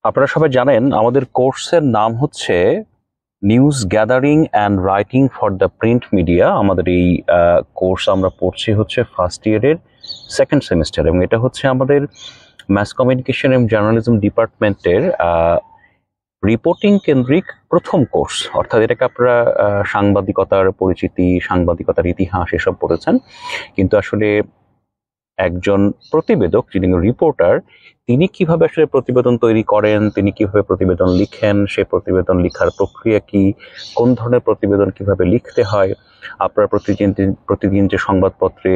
আপনারা সবাই জানেন আমাদের কোর্সের নাম হচ্ছে news gathering and writing for the print media. আমাদের এই কোর্স আমরা পড়ছি হচ্ছে ফার্স্ট ইয়ারের সেকেন্ড সেমিস্টার, এবং এটা হচ্ছে আমাদের ম্যাস কমিউনিকেশন এবং জার্নালিজম ডিপার্টমেন্টের রিপোর্টিং কেন্দ্রিক প্রথম কোর্স। অর্থাৎ এটাকে আপনারা সাংবাদিকতার পরিচিতি, সাংবাদিকতার ইতিহাস এসব পড়েছেন, কিন্তু আসলে একজন প্রতিবেদক, যিনি রিপোর্টার, তিনি কিভাবে আসলে প্রতিবেদন তৈরি করেন, তিনি কিভাবে প্রতিবেদন লিখেন, সে প্রতিবেদন লিখার প্রক্রিয়া কি, কোন ধরনের প্রতিবেদন কিভাবে লিখতে হয়, আপনারা প্রতিদিন যে সংবাদপত্রে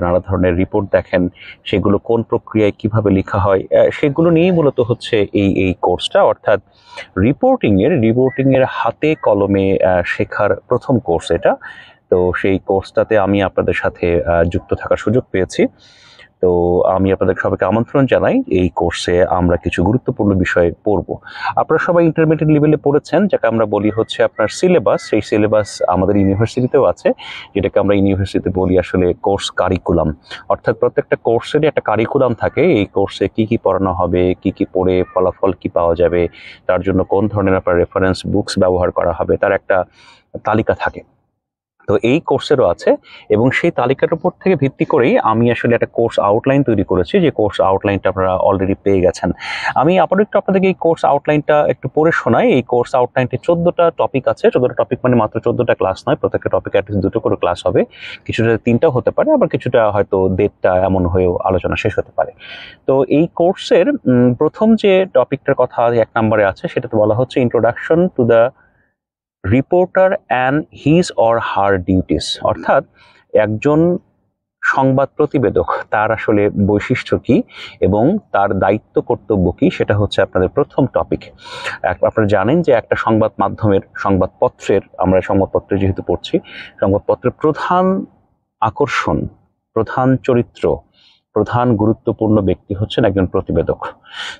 নানা ধরনের রিপোর্ট দেখেন, সেগুলো কোন প্রক্রিয়ায় কিভাবে লেখা হয়, সেগুলো নিয়েই মূলত হচ্ছে এই কোর্সটা। অর্থাৎ রিপোর্টিং এর হাতে কলমে শেখার প্রথম কোর্স এটা। তো সেই কোর্সটাতে আমি আপনাদের সাথে যুক্ত থাকার সুযোগ পেয়েছি। তো আমি আপনাদের সবাইকে আমন্ত্রণ জানাই। এই কোর্সে আমরা কিছু গুরুত্বপূর্ণ বিষয় পড়ব। আপনারা সবাই ইন্টারমিডিয়েট লেভেলে পড়েছেন, যাকে আমরা বলি হচ্ছে আপনার সিলেবাস। সেই সিলেবাস আমাদের ইউনিভার্সিটিতেও আছে, যেটাকে আমরা ইউনিভার্সিটিতে বলি আসলে কোর্স কারিকুলাম। অর্থাৎ প্রত্যেকটা কোর্সেরই একটা কারিকুলাম থাকে। এই কোর্সে কি কি পড়ানো হবে, কি কি পড়ে ফলাফল কি পাওয়া যাবে, তার জন্য কোন ধরনের আপনার রেফারেন্স বুকস ব্যবহার করা হবে, তার একটা তালিকা থাকে। তো এই কোর্সেরও আছে, এবং সেই তালিকার উপর থেকে ভিত্তি করেই আমি আসলে একটা কোর্স আউটলাইন তৈরি করেছি, যে কোর্স আউটলাইনটা আপনারা অলরেডি পেয়ে গেছেন। আমি আপাতত একটু আপনাদেরকে এই কোর্স আউটলাইনটা একটু পড়ে শোনাই। এই কোর্স আউটলাইনটি 14টা টপিক আছে। 14টা টপিক মানে মাত্র 14টা ক্লাস নয়, প্রত্যেকটা টপিক অ্যাটলিস্ট 2টো করে ক্লাস হবে। কিছুটা 3টাও হতে পারে, আবার কিছুটা হয়তো 1.5টা এমন হয়েও আলোচনা শেষ হতে পারে। তো এই কোর্সের প্রথম যে টপিকটার কথা 1 নম্বরে আছে, সেটাতে বলা হচ্ছে introduction to the reporter and his or her duties. অর্থাৎ একজন সংবাদ প্রতিবেদক, তার আসলে বৈশিষ্ট্য কি এবং তার দায়িত্ব কর্তব্য কি, সেটা হচ্ছে আপনাদের প্রথম টপিক। আপনারা জানেন যে একটা সংবাদ মাধ্যমের, সংবাদপত্রের, আমরা সংবাদপত্রে যেহেতু পড়ছি, সংবাদপত্রের প্রধান আকর্ষণ, প্রধান চরিত্র, প্রধান গুরুত্বপূর্ণ ব্যক্তি হচ্ছেন একজন প্রতিবেদক।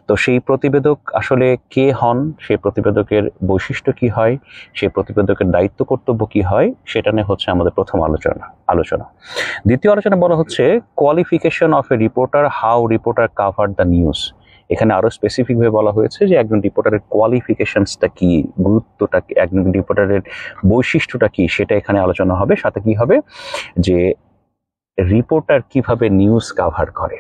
তো সেই প্রতিবেদক আসলে কে হন, সেই প্রতিবেদকের বৈশিষ্ট্য কি হয়, সেই প্রতিবেদকের দায়িত্ব কর্তব্য কি হয়, সেটা নিয়ে হচ্ছে আমাদের প্রথম আলোচনা। দ্বিতীয় আলোচনা বলা হচ্ছে qualification of a reporter, how reporter cover the news. এখানে আরো স্পেসিফিক ভাবে বলা হয়েছে যে একজন রিপোর্টারের কোয়ালিফিকেশনসটা কি, গুরুত্বটা কি, একজন রিপোর্টারের বৈশিষ্ট্যটা কি, সেটা এখানে আলোচনা হবে। সাথে কি হবে যে রিপোর্টার কিভাবে নিউজ কাভার করে।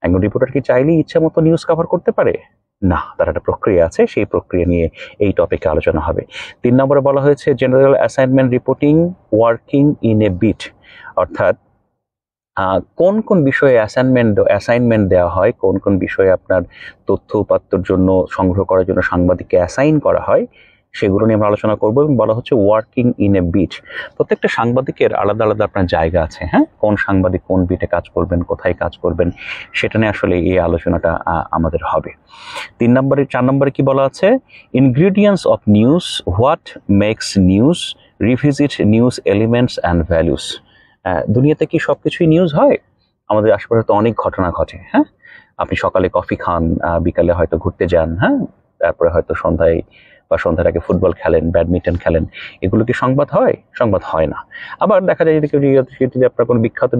একজন রিপোর্টার কি চাইলেই ইচ্ছা মতো নিউজ কাভার করতে পারে? না, তার একটা প্রক্রিয়া আছে। সেই প্রক্রিয়া নিয়ে এই টপিকে আলোচনা হবে। 3 নম্বরে বলা হয়েছে general assignment reporting working in a beat. অর্থাৎ কোন কোন বিষয়ে অ্যাসাইনমেন্ট দেওয়া হয়, কোন কোন বিষয়ে আপনার তথ্য উপাত্তর জন্য, সংগ্রহ করার জন্য সাংবাদিককে অ্যাসাইন করা হয়, সেগুলো নিয়ে আমরা আলোচনা করবো। এবং বলা হচ্ছে ওয়ার্কিং ইন এ বিট। প্রত্যেকটা সাংবাদিকের আলাদা আলাদা আপনার জায়গা আছে, হ্যাঁ, কোন সাংবাদিক কোন বিটে কাজ করবেন, কোথায় কাজ করবেন, সেটা নিয়ে আসলে এই আলোচনাটা আমাদের হবে। 4 নম্বরে কি বলা আছে, ingredients of news, what makes news, revisit news elements and values. দুনিয়াতে কি সবকিছুই নিউজ হয়? আমাদের আশেপাশে তো অনেক ঘটনা ঘটে, হ্যাঁ। আপনি সকালে কফি খান, বিকালে হয়তো ঘুরতে যান, হ্যাঁ, তারপরে হয়তো সন্ধ্যায় বা সন্ধ্যার আগে ফুটবল খেলেন, ব্যাডমিন্টন খেলেন। এগুলো কি সংবাদ হয়? সংবাদ হয় না। আবার দেখা যায় যদি আপনার কোনো বিখ্যাত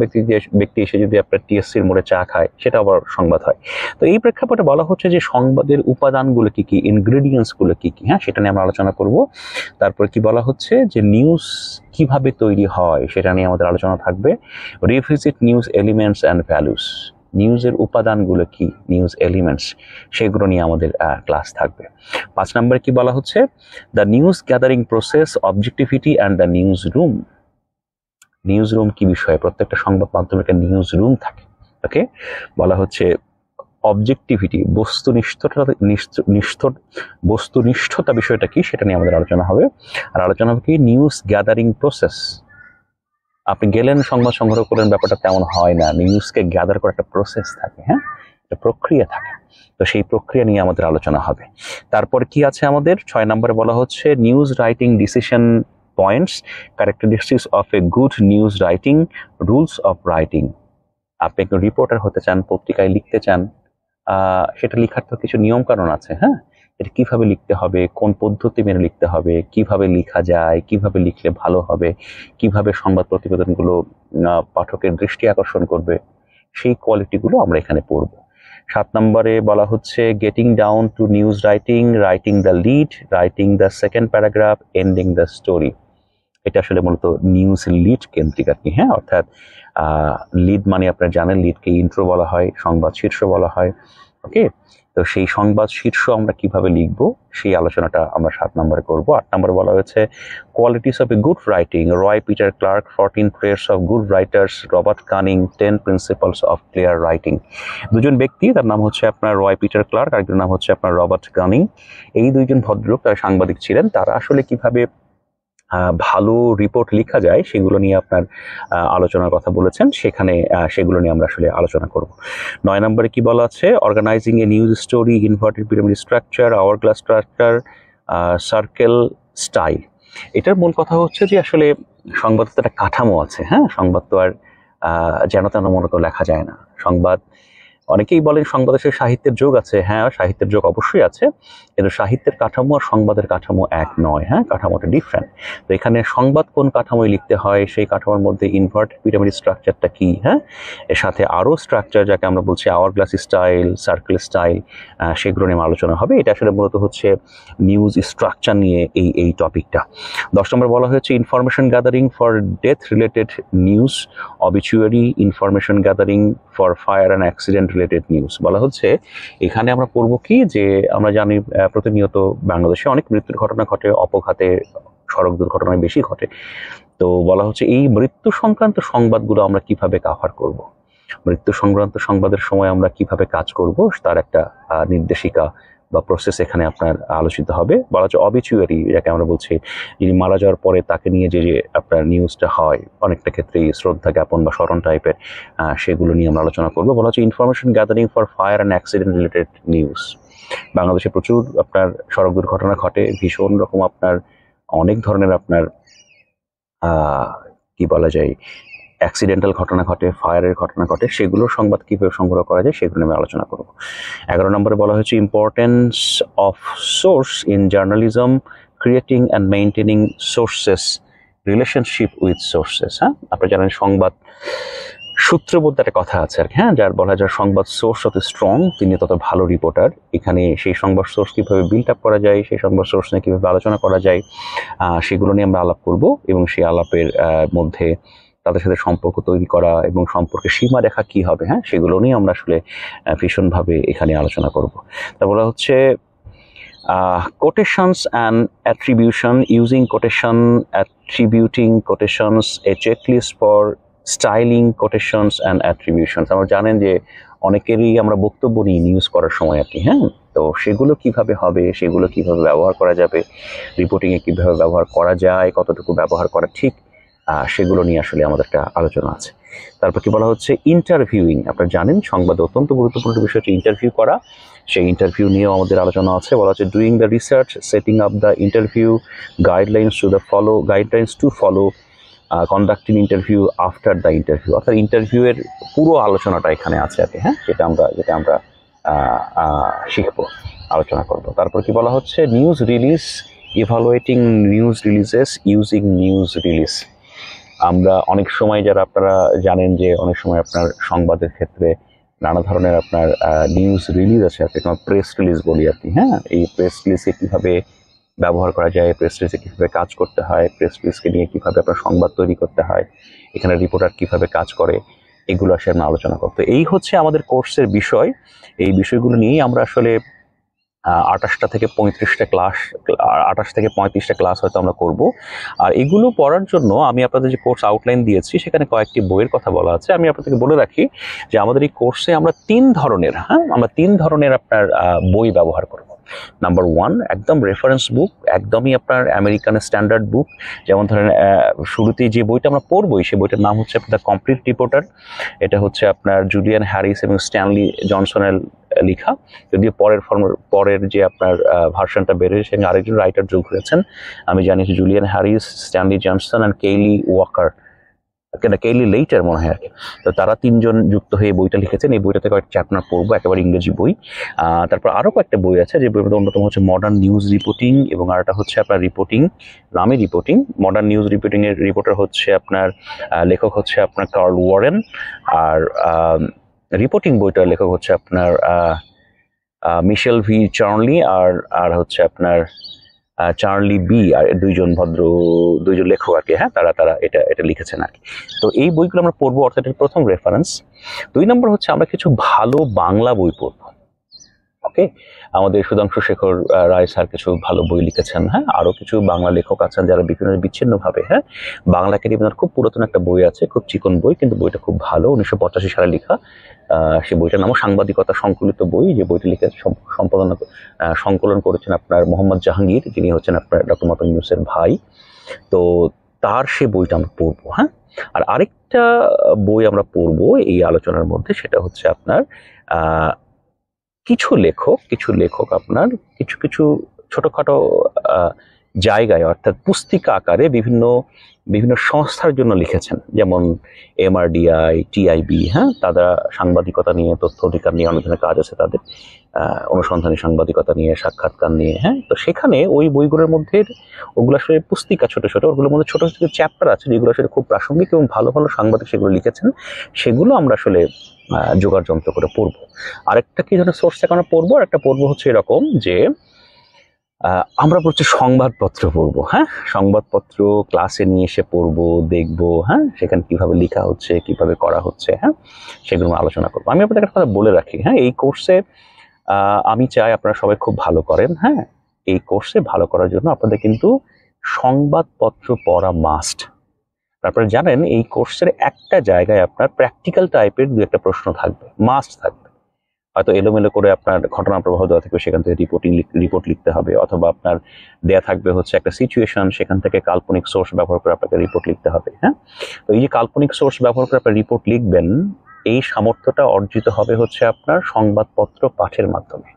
ব্যক্তি এসে যদি আপনার টিএসসির মোড়ে চা খায়, সেটা আবার সংবাদ হয়। তো এই প্রেক্ষাপটে বলা হচ্ছে যে সংবাদের উপাদানগুলো কি কি, ইনগ্রেডিয়েন্টস গুলো কি কি, হ্যাঁ, সেটা নিয়ে আমরা আলোচনা করব। তারপর কি বলা হচ্ছে যে নিউজ কিভাবে তৈরি হয়, সেটা নিয়ে আমাদের আলোচনা থাকবে। Revisit news elements and values. নিউজের উপাদানগুলো কি, নিউজ এলিমেন্টস, সেগুলো নিয়ে আমাদের ক্লাস থাকবে। 5 নম্বরে কি বলা হচ্ছে, the news gathering process, objectivity and the news room. News room কি বিষয়? প্রত্যেকটা সংবাদ মাধ্যমে একটা নিউজ রুম থাকে। ওকে, বলা হচ্ছে অবজেক্টিভিটি, বস্তুনিষ্ঠতা বিষয়টা কি, সেটা নিয়ে আমাদের আলোচনা হবে। আর আলোচনা হবে কি নিউজ গ্যাদারিং প্রসেস। আপনি গেলেন, সংবাদ সংগ্রহ করেন, ব্যাপারটা তেমন হয় না। নিউজকে গ্যাদার করার একটা প্রসেস থাকে, হ্যাঁ, একটা প্রক্রিয়া থাকে। তো সেই প্রক্রিয়া নিয়ে আমাদের আলোচনা হবে। তারপর কি আছে আমাদের 6 নম্বরে বলা হচ্ছে news writing decision points, characteristics of a good news writing, rules of writing. আপনি একজন রিপোর্টার হতে চান, পত্রিকায় লিখতে চান, সেটা লেখার তো কিছু নিয়ম কানুন আছে, হ্যাঁ। এটা কিভাবে লিখতে হবে, কোন পদ্ধতি মেনে লিখতে হবে, কিভাবে লেখা যায়, কিভাবে লিখলে ভালো হবে, কিভাবে সংবাদ প্রতিবেদনগুলো পাঠকের দৃষ্টি আকর্ষণ করবে, সেই কোয়ালিটিগুলো আমরা এখানে পড়ব। 7 নম্বরে বলা হচ্ছে getting down to news writing, writing the lead, writing the second paragraph, ending the story. এটা আসলে মূলত নিউজ লিড কেন্দ্রিক আর কি, হ্যাঁ, অর্থাৎ লিড মানে আপনারা জানেন লিডকে ইন্ট্রো বলা হয়, সংবাদ শীর্ষ বলা হয়। ওকে, তো সেই সংবাদ শীর্ষ আমরা কিভাবে লিখব সেই আলোচনাটা আমরা 7 নম্বরে করব। 8 নম্বরে বলা হয়েছে qualities of a good writing, Roy Peter Clark, 14 traits of good writers, Robert Gunning, 10 principles of clear writing. দুজন ব্যক্তি, তার নাম হচ্ছে আপনার রয় পিটার ক্লার্ক, আরেকজন নাম হচ্ছে আপনার রবার্ট কানিং। এই দুইজন ভদ্রলোক, তারা সাংবাদিক ছিলেন। তারা আসলে কিভাবে ভালো রিপোর্ট লেখা যায় সেগুলো নিয়ে আপনার আলোচনার কথা বলেছেন, সেখানে সেগুলো নিয়ে আমরা আসলে আলোচনা করব। 9 নম্বরে কি বলা আছে, organising a news story, inverted pyramid structure, hour glass structure, circle style. এটার মূল কথা হচ্ছে যে আসলে সংবাদ তো একটা কাঠামো আছে, হ্যাঁ, সংবাদ তো আর যেন তেন মনে করে লেখা যায় না। সংবাদ, অনেকেই বলেন সংবাদে সাহিত্যের যোগ আছে, হ্যাঁ সাহিত্যের যোগ অবশ্যই আছে, কিন্তু সাহিত্যের কাঠামো আর সংবাদের কাঠামো এক নয়, হ্যাঁ, কাঠামোটা ডিফারেন্ট। তো এখানে সংবাদ কোন কাঠামোয় লিখতে হয়, সেই কাঠামোর মধ্যে ইনভার্টেড পিরামিড স্ট্রাকচারটা কি, হ্যাঁ, এর সাথে আরও স্ট্রাকচার যাকে আমরা বলছি hourglass style, circle style, সেগুলো নিয়ে আলোচনা হবে। এটা আসলে মূলত হচ্ছে নিউজ স্ট্রাকচার নিয়ে এই টপিকটা। 10 নম্বর বলা হয়েছে information gathering for death related news, obituary, information gathering for fire and accident related news. বলা হচ্ছে এখানে আমরা পড়বো কি, যে আমরা জানি প্রতিনিয়ত বাংলাদেশে অনেক মৃত্যুর ঘটনা ঘটে, অপঘাতে, সড়ক দুর্ঘটনায় বেশি ঘটে। তো বলা হচ্ছে এই মৃত্যু সংক্রান্ত সংবাদগুলো আমরা কিভাবে কাভার করব, মৃত্যু সংক্রান্ত সংবাদের সময় আমরা কিভাবে কাজ করব, তার একটা নির্দেশিকা বা প্রসেস এখানে আপনার আলোচিত হবে। বলা হচ্ছে অবিচুয়ারি, যাকে আমরা বলছি যিনি মারা যাওয়ার পরে তাকে নিয়ে যে আপনার নিউজটা হয়, অনেকটা ক্ষেত্রেই শ্রদ্ধা জ্ঞাপন বা স্মরণ টাইপের, সেগুলো নিয়ে আমরা আলোচনা করবো। বলা হচ্ছে information gathering for fire and accident related news. বাংলাদেশে প্রচুর আপনার সড়ক দুর্ঘটনা ঘটে, ভীষণ রকম আপনার অনেক ধরনের আপনার কি বলা যায় অ্যাক্সিডেন্টাল ঘটনা ঘটে, ফায়ারের ঘটনা ঘটে, সেগুলোর সংবাদ কীভাবে সংগ্রহ করা যায় সেগুলো আমি আলোচনা করব। 11 নম্বরে বলা হয়েছে importance of swords in journalism, creating and maintaining sources, relationship with sources. হ্যাঁ, আপনি জানেন সংবাদ সূত্র বলতে একটা কথা আছে আর কি, হ্যাঁ, যার বলা যায় সংবাদ সোর্স যত স্ট্রং তিনি তত ভালো রিপোর্টার। এখানে সেই সংবাদ সোর্স কীভাবে বিল্ড আপ করা যায়, সেই সংবাদ সোর্স নিয়ে কীভাবে আলোচনা করা যায়, সেগুলো নিয়ে আমরা আলাপ করব, এবং সেই আলাপের মধ্যে তাদের সাথে সম্পর্ক তৈরি করা এবং সম্পর্কের সীমারেখা কী হবে, হ্যাঁ, সেগুলো নিয়ে আমরা আসলে ভীষণভাবে এখানে আলোচনা করব। তারপরে হচ্ছে quotations and attribution, using quotation, attributing quotations, a checklist for styling quotations and attributions. আমরা জানেন যে অনেকেরই আমরা বক্তব্য নিই নিউজ করার সময় আর কি, হ্যাঁ, তো সেগুলো কিভাবে হবে, সেগুলো কিভাবে ব্যবহার করা যাবে, রিপোর্টিংয়ে কিভাবে ব্যবহার করা যায়, কতটুকু ব্যবহার করা ঠিক, সেগুলো নিয়ে আসলে আমাদের একটা আলোচনা আছে। তারপর কি বলা হচ্ছে ইন্টারভিউইং। আপনারা জানেন সংবাদে অত্যন্ত গুরুত্বপূর্ণ বিষয় হচ্ছে ইন্টারভিউ করা, সেই ইন্টারভিউ নিয়েও আমাদের আলোচনা আছে। বলা হচ্ছে doing the research, setting up the interview, guidelines to follow, conducting interview, after the interview. অর্থাৎ ইন্টারভিউয়ের পুরো আলোচনাটা এখানে আছে আর কি, হ্যাঁ, যেটা আমরা শিখবো, আলোচনা করব। তারপর কি বলা হচ্ছে news release, evaluating news releases, using news release. আমরা অনেক সময়, যারা আপনারা জানেন যে অনেক সময় আপনার সংবাদের ক্ষেত্রে নানা ধরনের আপনার নিউজ রিলিজ আছে আর কি, প্রেস রিলিজ বলি আর কি, হ্যাঁ, এই প্রেস রিলিজকে কীভাবে ব্যবহার করা যায়, প্রেস রিলিজে কীভাবে কাজ করতে হয়, প্রেস রিলিজকে নিয়ে কীভাবে আপনার সংবাদ তৈরি করতে হয়, এখানে রিপোর্টার কীভাবে কাজ করে, এগুলো আসলে আমরা আলোচনা করতে। এই হচ্ছে আমাদের কোর্সের বিষয়। এই বিষয়গুলো নিয়েই আমরা আসলে 28 থেকে 35টা ক্লাস হয়তো আমরা করব। আর এগুলো পড়ার জন্য আমি আপনাদের যে কোর্স আউটলাইন দিয়েছি সেখানে কয়েকটি বইয়ের কথা বলা আছে। আমি আপনাদেরকে বলে রাখি যে আমাদের এই কোর্সে আমরা 3 ধরনের আপনার বই ব্যবহার করব। নাম্বার 1 একদম রেফারেন্স বুক, একদমই আপনার আমেরিকান স্ট্যান্ডার্ড বুক। যেমন ধরেন শুরুতেই যে বইটা আমরা পড়বই সেই বইটার নাম হচ্ছে দ্য কমপ্লিট রিপোর্টার। এটা হচ্ছে আপনার জুলিয়ান হ্যারিস এবং স্ট্যানলি জনসনের লেখা, যদিও পরের যে আপনার ভার্সনটা বেরিয়েছে সেখানে আরেকজন রাইটার যোগ হয়েছেন। আমি জানি Julian Harris, Stanley Johnson and Kaylee Leiter মনে হয় আর কি। তো তারা 3 জন যুক্ত হয়ে বইটা লিখেছেন। এই বইটাতে কয়েকটা চ্যাপ্টার পড়বো, একেবারে ইংরেজি বই। তারপর আরও কয়েকটা বই আছে, যে বইয়ের মধ্যে অন্যতম হচ্ছে মডার্ন নিউজ রিপোর্টিং, এবং আরেকটা হচ্ছে আপনার রিপোর্টিং, নামে রিপোর্টিং। মডার্ন নিউজ রিপোর্টিং এর রিপোর্টার হচ্ছে আপনার লেখক হচ্ছে আপনার কার্ল ওয়ারেন, আর রিপোর্টিং বইটার লেখক হচ্ছে আপনার মিশেল ভি চার্লি আর হচ্ছে আপনার চার্লি বি, আর দুইজন লেখক আর কি। হ্যাঁ, তারা এটা লিখেছেন আর কি। তো এই বইগুলো আমরা পড়বো, অর্থাৎ এর প্রথম রেফারেন্স। 2 নম্বর হচ্ছে আমরা কিছু ভালো বাংলা বই পড়বো। ওকে, আমাদের সুধাংশু শেখর রায় স্যার কিছু ভালো বই লিখেছেন। হ্যাঁ, আরো কিছু বাংলা লেখক আছেন যারা বিচ্ছিন্ন ভাবে, হ্যাঁ, বাংলা একাডেমির খুব পুরাতন একটা বই আছে, খুব চিকন বই, কিন্তু বইটা খুব ভালো, 1985 সালে লেখা। সেই বইটার নামও সাংবাদিকতা সংকলিত বই। যে বইটি লিখে সংকলন করেছেন আপনার মোহাম্মদ জাহাঙ্গীর, যিনি হচ্ছেন আপনার ডক্টর মোহাম্মদ ইউনূসের ভাই। তো তার সেই বইটা আমরা পড়বো। হ্যাঁ, আর আরেকটা বই আমরা পড়বো এই আলোচনার মধ্যে, সেটা হচ্ছে আপনার কিছু লেখক আপনার কিছু ছোটখাটো জায়গায়, অর্থাৎ পুস্তিকা আকারে বিভিন্ন সংস্থার জন্য লিখেছেন, যেমন MRDI, TIB। হ্যাঁ, তারা সাংবাদিকতা নিয়ে, তথ্য অধিকার নিয়ে অনেক ধরনের কাজ আছে তাদের, অনুসন্ধানী সাংবাদিকতা নিয়ে, সাক্ষাৎকার নিয়ে। হ্যাঁ, তো সেখানে ওই বইগুলোর মধ্যে ওগুলো আসলে পুস্তিকা ছোট, ওগুলোর মধ্যে ছোট চ্যাপ্টার আছে যেগুলো আসলে খুব প্রাসঙ্গিক এবং ভালো সাংবাদিক সেগুলো লিখেছেন। সেগুলো আমরা আসলে জোগাড় যন্ত্র করে পড়বো। আরেকটা কি ধরনের সোর্স থেকে আমরা পড়বো, আর একটা পড়বো হচ্ছে এরকম যে আমরা হচ্ছে সংবাদপত্র পড়বো। হ্যাঁ, সংবাদপত্র ক্লাসে নিয়ে এসে পড়বো, দেখবো। হ্যাঁ, সেখানে কিভাবে লেখা হচ্ছে, কিভাবে করা হচ্ছে, হ্যাঁ, সেগুলো আলোচনা করবো। আমি আপনাদের একটা কথা বলে রাখি, হ্যাঁ, এই কোর্সে আমি চাই আপনারা সবাই খুব ভালো করেন। হ্যাঁ, এই কোর্সে ভালো করার জন্য আপনাদের কিন্তু সংবাদপত্র পড়া মাস্ট। আপনারা জানেন এই কোর্সের একটা জায়গায় আপনার প্র্যাকটিক্যাল টাইপের 2-1টা প্রশ্ন থাকবে, মাস্ট থাকবে। হয়তো এলোমেলো করে আপনার ঘটনা প্রবাহ দেওয়া থাকবে, সেখান থেকে রিপোর্ট লিখতে হবে, অথবা আপনার দেয়া থাকবে হচ্ছে একটা সিচুয়েশন, সেখান থেকে কাল্পনিক সোর্স ব্যবহার করে আপনাকে রিপোর্ট লিখতে হবে। হ্যাঁ, তো এই যে কাল্পনিক সোর্স ব্যবহার করে আপনার রিপোর্ট লিখবেন, এই সামর্থ্যটা অর্জিত হবে হচ্ছে আপনার সংবাদপত্র পাঠের মাধ্যমে।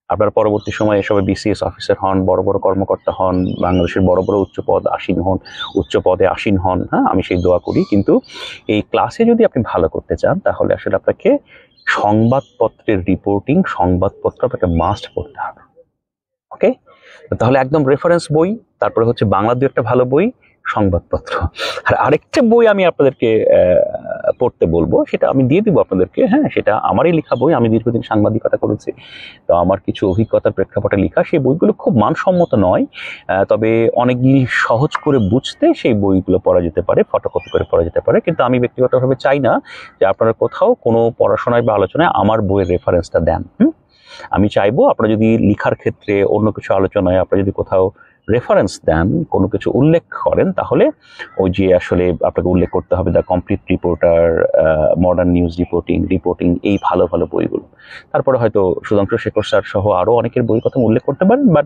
আপনার পরবর্তী সময়ে এসবে BCS অফিসার হন, বড় কর্মকর্তা হন, বাংলাদেশের বড় উচ্চ পদে আসীন হন। হ্যাঁ, আমি সেই দোয়া করি। কিন্তু এই ক্লাসে যদি আপনি ভালো করতে চান, তাহলে আসলে আপনাকে সংবাদপত্রের রিপোর্টিং, সংবাদপত্র আপনাকে মাস্ট পড়তে হবে। ওকে, তাহলে একদম রেফারেন্স বই, তারপরে হচ্ছে বাংলা 2-1টা ভালো বই, সংবাদপত্র। আর আরেকটা বই আমি আপনাদেরকে পড়তে বলবো, সেটা আমি দিয়ে দিব আপনাদেরকে। হ্যাঁ, সেটা আমারই লেখা বই, আমি দীর্ঘদিন সাংবাদিকতা করেছি, তো আমার কিছু অভিজ্ঞতার প্রেক্ষাপটে লেখা। সেই বইগুলো খুব মানসম্মত নয়, তবে অনেকই সহজ করে বুঝতে সেই বইগুলো পড়া যেতে পারে, ফটোকপি করে পড়া যেতে পারে। কিন্তু আমি ব্যক্তিগতভাবে চাই না যে আপনারা কোথাও কোনো পড়াশোনায় বা আলোচনায় আমার বইয়ের রেফারেন্সটা দেন। আমি চাইবো আপনারা যদি লেখার ক্ষেত্রে, অন্য কিছু আলোচনায় আপনারা যদি কোথাও রেফারেন্স দেন, কোনো কিছু উল্লেখ করেন, তাহলে ওই যে আসলে আপনাকে উল্লেখ করতে হবে the complete reporter, modern news reporting, এই ভালো বইগুলো। তারপরে হয়তো সুধাংশু শেখর স্যার সহ আরও অনেকের বই কথা উল্লেখ করতে পারেন, বাট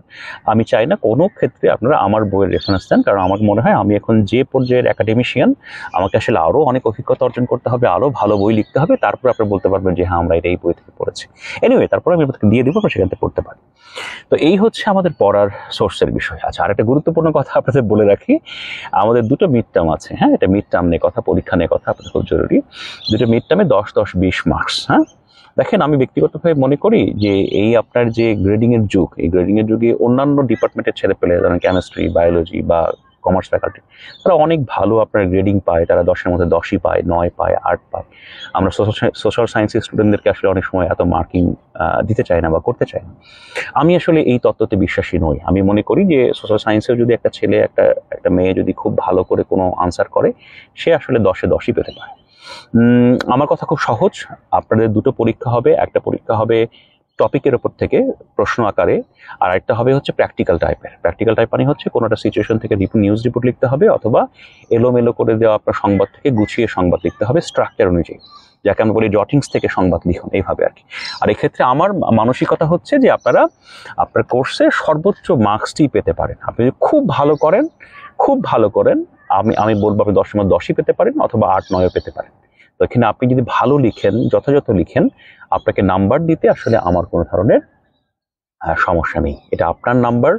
আমি চাই না কোনো ক্ষেত্রে আপনারা আমার বইয়ের রেফারেন্স দেন, কারণ আমার মনে হয় আমি এখন যে পর্যায়ের একাডেমিশিয়ান, আমাকে আসলে আরও অনেক অভিজ্ঞতা অর্জন করতে হবে, আরও ভালো বই লিখতে হবে, তারপরে আপনারা বলতে পারবেন যে হ্যাঁ আমরা এটা এই বই থেকে পড়েছি। এনিওয়ে, তারপরে আমি আপনাকে দিয়ে দেবো, সেখান থেকে পড়তে পারি। তো এই হচ্ছে আমাদের পড়ার সোর্সের বিষয়। আচ্ছা, আর একটা গুরুত্বপূর্ণ কথা আপনাদের বলে রাখি, আমাদের 2টো মিড টার্ম আছে। হ্যাঁ, এটা মিড টার্ম নিয়ে কথা, পরীক্ষা নিয়ে কথা, আপনাদের খুব জরুরি। 2টো মিড টার্মে 10, 20 মার্কস। হ্যাঁ, দেখেন, আমি ব্যক্তিগতভাবে মনে করি যে এই আপনার যে গ্রেডিং এর যুগ, এই গ্রেডিং এর যুগে অন্যান্য ডিপার্টমেন্টের ছেলে পেলে, যেমন কেমিস্ট্রি, বায়োলজি বা কমার্স ফ্যাকাল্টি, তারা অনেক ভালো আপনার গ্রেডিং পায়, তারা 10-এর মধ্যে 10ই পায়, 9 পায়, 8 পায়। আমরা সোশ্যাল সায়েন্সের স্টুডেন্টদেরকে আসলে অনেক সময় এত মার্কিং দিতে চাই না বা করতে চাই না। আমি আসলে এই তত্ত্বতে বিশ্বাসী নই। আমি মনে করি যে সোশ্যাল সায়েন্সের যদি একটা ছেলে, একটা মেয়ে যদি খুব ভালো করে কোনো আনসার করে, সে আসলে 10-এ 10ই পেতে পারে। আমার কথা খুব সহজ, আপনাদের 2টো পরীক্ষা হবে। একটা পরীক্ষা হবে টপিকের ওপর থেকে প্রশ্ন আকারে, আর একটা হবে হচ্ছে প্র্যাকটিক্যাল টাইপ মানে হচ্ছে কোনো একটা সিচুয়েশন থেকে নিউজ রিপোর্ট লিখতে হবে, অথবা এলোমেলো করে দেওয়া আপনার সংবাদ থেকে গুছিয়ে সংবাদ লিখতে হবে স্ট্রাকচার অনুযায়ী, যাকে আমরা বলি ডটিংস থেকে সংবাদ লিখুন, এইভাবে আর কি। আর এক্ষেত্রে আমার মানসিকতা হচ্ছে যে আপনারা আপনার কোর্সে সর্বোচ্চ মার্কসটি পেতে পারেন। আপনি যদি খুব ভালো করেন, আমি বলবো আপনি 10-এর মধ্যে 10ই পেতে পারেন, অথবা 8-9ও পেতে পারেন। তো এখানে আপনি যদি ভালো লিখেন, যথাযথ লিখেন, আপনাকে নাম্বার দিতে আসলে আমার কোনো ধরনের সমস্যা নেই। এটা আপনার নাম্বার,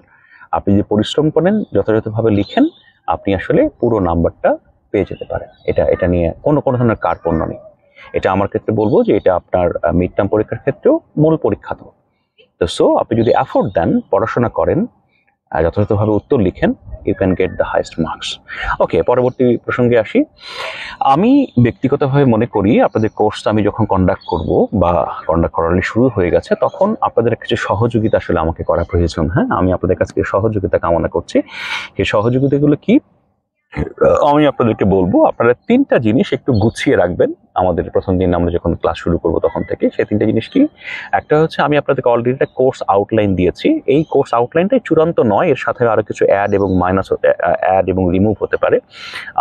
আপনি যদি পরিশ্রম করেন, যথাযথভাবে লিখেন, আপনি আসলে পুরো নাম্বারটা পেয়ে যেতে পারেন। এটা নিয়ে কোনো ধরনের কার্পণ্য নেই। এটা আমার ক্ষেত্রে বলবো যে এটা আপনার মিড টার্ম পরীক্ষার ক্ষেত্রেও মূল পরীক্ষা। তো আপনি যদি এফোর্ট দেন, পড়াশোনা করেন, যথাযথভাবে উত্তর লিখেন, you can get the highest marks. Okay, পরবর্তী প্রসঙ্গে আসি। আমি ব্যক্তিগতভাবে মনে করি আপনাদের কোর্সটা আমি যখন কন্ডাক্ট করব বা কন্ডাক্ট করার শুরু হয়ে গেছে, তখন আপনাদের কিছু সহযোগিতা আসলে আমাকে করা প্রয়োজন। হ্যাঁ, আমি আপনাদের কাছে সহযোগিতা কামনা করছি। এই সহযোগিতাগুলো কি আমি আপনাদেরকে বলবো, আপনারা 3টা জিনিস একটু গুছিয়ে রাখবেন। আমাদের প্রথম দিন আমরা যখন ক্লাস শুরু করব তখন থেকে সেই 3টা জিনিস কি? একটা হচ্ছে, আমি আপনাদেরকে অলরেডি একটা কোর্স আউটলাইন দিয়েছি। এই কোর্স আউটলাইনটাই চূড়ান্ত নয়, এর সাথে আরো কিছু অ্যাড এবং মাইনাস, অ্যাড এবং রিমুভ হতে পারে।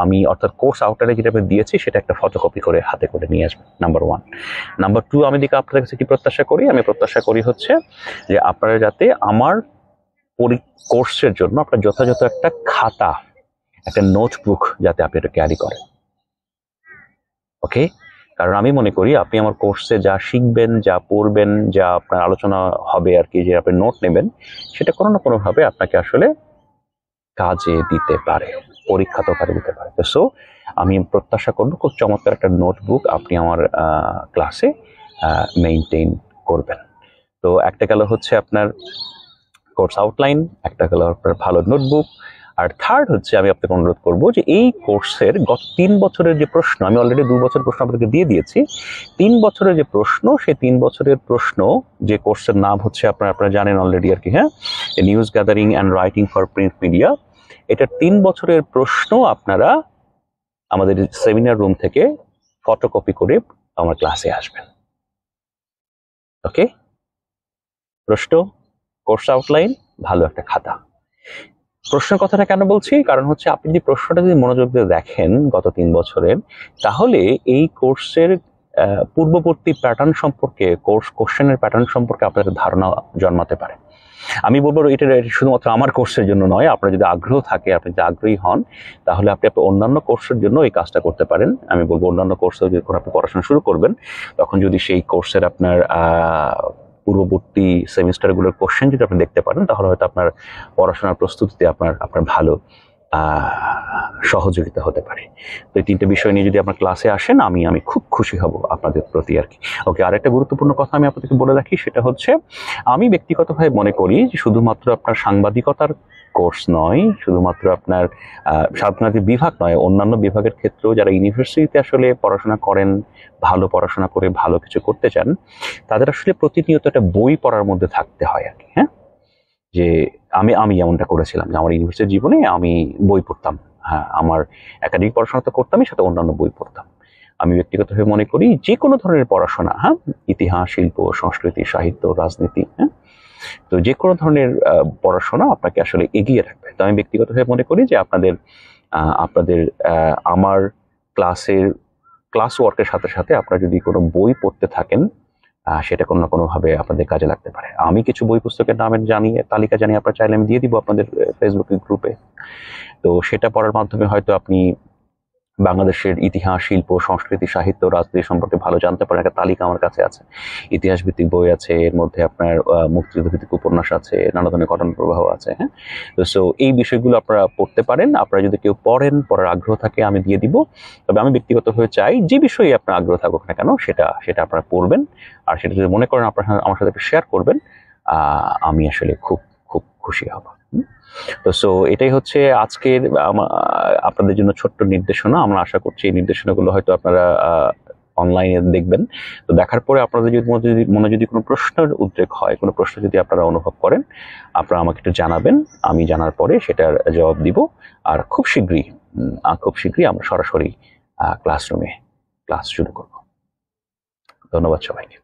আমি অর্থাৎ কোর্স আউটলাইনে যেটা আমি দিয়েছি সেটা একটা ফটোকপি করে হাতে করে নিয়ে আসবেন, নাম্বার 1। নাম্বার 2, আমি দিকে আপনাদের কাছে কি প্রত্যাশা করি? আমি প্রত্যাশা করি হচ্ছে যে আপনারা যাতে আমার কোর্সের জন্য আপনার যথাযথ একটা খাতা, একটা নোটবুক যাতে আপনি এটা ক্যারি করেন। ওকে, কারণ আমি মনে করি আপনি আমার কোর্সে যা শিখবেন, যা পড়বেন, যা আপনার আলোচনা হবে আর কি, যে আপনি নোট নেবেন, সেটা কোনো না কোনো ভাবে আপনাকে আসলে কাজে দিতে পারে, পরীক্ষাতেও কাজে দিতে পারে। তো সো আমি প্রত্যাশা করবো খুব চমৎকার একটা নোটবুক আপনি আমার ক্লাসে মেইনটেইন করবেন। তো একটা গেল হচ্ছে আপনার কোর্স আউটলাইন, একটা গেল আপনার ভালো নোটবুক, আর থার্ড হচ্ছে আমি আপনাকে অনুরোধ করবো যে এই কোর্সের গত 3 বছরের যে প্রশ্ন, আমি অলরেডি 2 বছর প্রশ্ন আপনাকে দিয়ে দিয়েছি। 3 বছরের যে প্রশ্ন, সেই 3 বছরের প্রশ্ন, যে কোর্সের নাম হচ্ছে আপনারা জানেন অলরেডি আর কি, হ্যাঁ, news gathering and writing for print media. এটা 3 বছরের প্রশ্ন আপনারা আমাদের সেমিনার রুম থেকে ফটোকপি করে আমার ক্লাসে আসবেন। ওকে, প্রশ্ন, কোর্স আউটলাইন, ভালো একটা খাতা। প্রশ্নের কথাটা কেন বলছি? কারণ হচ্ছে আপনি যদি প্রশ্নটা যদি মনোযোগ দিয়ে দেখেন গত 3 বছরের, তাহলে এই কোর্সের পূর্ববর্তী প্যাটার্ন সম্পর্কে, কোশ্চেনের প্যাটার্ন সম্পর্কে আপনাদের ধারণা জন্মাতে পারে। আমি বলবো এটা শুধুমাত্র আমার কোর্সের জন্য নয়, আপনার যদি আগ্রহ থাকে, আপনি যদি আগ্রহী হন, তাহলে আপনি অন্যান্য কোর্সের জন্য এই কাজটা করতে পারেন। আমি বলবো অন্যান্য কোর্সে যখন আপনি পড়াশোনা শুরু করবেন, তখন যদি সেই কোর্সের আপনার পূর্ববর্তী সেমিস্টারগুলোর কোশ্চেন যদি আপনি দেখতে পারেন, তাহলে হয়তো আপনার পড়াশোনার প্রস্তুতিতে আপনার ভালো সহযোগিতা হতে পারে। তো এই 3টে বিষয় নিয়ে যদি আপনার ক্লাসে আসেন, আমি খুব খুশি হব আপনাদের প্রতি আর কি। ওকে, আর একটা গুরুত্বপূর্ণ কথা আমি আপনাদেরকে বলে রাখি, সেটা হচ্ছে আমি ব্যক্তিগতভাবে মনে করি যে শুধুমাত্র আপনার সাংবাদিকতার কোর্স নয়, শুধুমাত্র আপনার সাংবাদিক বিভাগ নয়, অন্যান্য বিভাগের ক্ষেত্রেও যারা ইউনিভার্সিটিতে আসলে পড়াশোনা করেন, ভালো পড়াশোনা করে ভালো কিছু করতে চান, তাদের আসলে প্রতিনিয়ত একটা বই পড়ার মধ্যে থাকতে হয় আর কি। হ্যাঁ, যে আমি এমনটা করেছিলাম যে আমার ইউনিভার্সিটির জীবনে আমি বই পড়তাম। হ্যাঁ, আমার একাডেমিক পড়াশোনা তো করতামই, সাথে অন্যান্য বই পড়তাম। আমি ব্যক্তিগতভাবে মনে করি যে কোনো ধরনের পড়াশোনা, হ্যাঁ, ইতিহাস, শিল্প, সংস্কৃতি, সাহিত্য, রাজনীতি, হ্যাঁ, তো যে কোনো ধরনের পড়াশোনা আপনাকে আসলে এগিয়ে রাখবে। তো আমি ব্যক্তিগতভাবে মনে করি যে আপনাদের আমার ক্লাস ওয়ার্কের সাথে সাথে আপনারা যদি কোনো বই পড়তে থাকেন, সেটা কোনো না কোনোভাবে আপনাদের কাজে লাগতে পারে। আমি কিছু বই পুস্তকের নামের তালিকা জানিয়ে আপনারা চাইলে আমি দিয়ে দিব আপনাদের ফেসবুক গ্রুপে। তো সেটা পড়ার মাধ্যমে হয়তো আপনি বাংলাদেশের ইতিহাস, শিল্প, সংস্কৃতি, সাহিত্য, রাজনীতি সম্পর্কে ভালো জানতে পারেন। একটা তালিকা আমার কাছে আছে, ইতিহাস ভিত্তিক বই আছে, এর মধ্যে আপনার মুক্তিযুদ্ধ ভিত্তিক উপন্যাস আছে, নানা ধরনের ঘটনা প্রবাহ আছে। হ্যাঁ, তো সো এই বিষয়গুলো আপনারা পড়তে পারেন। আপনারা যদি কেউ পড়ার আগ্রহ থাকে, আমি দিয়ে দিব। তবে আমি ব্যক্তিগতভাবে চাই যে বিষয়ে আপনার আগ্রহ থাকুক না কেন, সেটা আপনারা পড়বেন। আর সেটা যদি মনে করেন আপনারা আমার সাথে শেয়ার করবেন, আমি আসলে খুব খুব খুশি হব। তো সো এটাই হচ্ছে আজকের আপনাদের জন্য ছোট্ট নির্দেশনা। আমরা আশা করছি এই নির্দেশনাগুলো হয়তো আপনারা অনলাইনে দেখবেন। তো দেখার পরে আপনাদের যদি মনে কোনো প্রশ্নের উদ্রেক হয়, কোনো প্রশ্ন যদি আপনারা অনুভব করেন, আপনারা আমাকে একটু জানাবেন। আমি জানার পরে সেটার জবাব দিব। আর খুব শীঘ্রই আমরা সরাসরি ক্লাসরুমে ক্লাস শুরু করব। ধন্যবাদ সবাইকে।